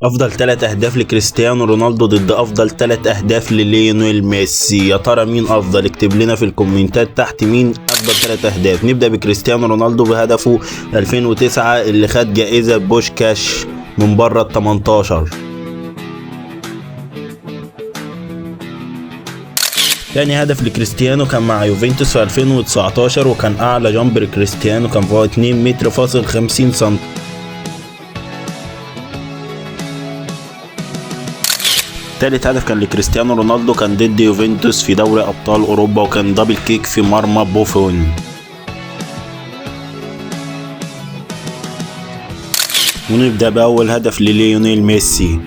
افضل 3 اهداف لكريستيانو رونالدو ضد افضل 3 اهداف لليونيل ميسي، يا ترى مين افضل؟ اكتب لنا في الكومنتات تحت مين افضل 3 اهداف. نبدأ بكريستيانو رونالدو بهدفه 2009 اللي خد جائزة بوشكاش من بره ال 18. تاني هدف لكريستيانو كان مع يوفنتوس في 2019 وكان اعلى جامبر كريستيانو كان فوق 2 متر فاصل 50 سم. تالت هدف كان لكريستيانو رونالدو كان ضد يوفنتوس في دوري ابطال اوروبا وكان دبل كيك في مرمى بوفون. ونبدأ بأول هدف لليونيل ميسي.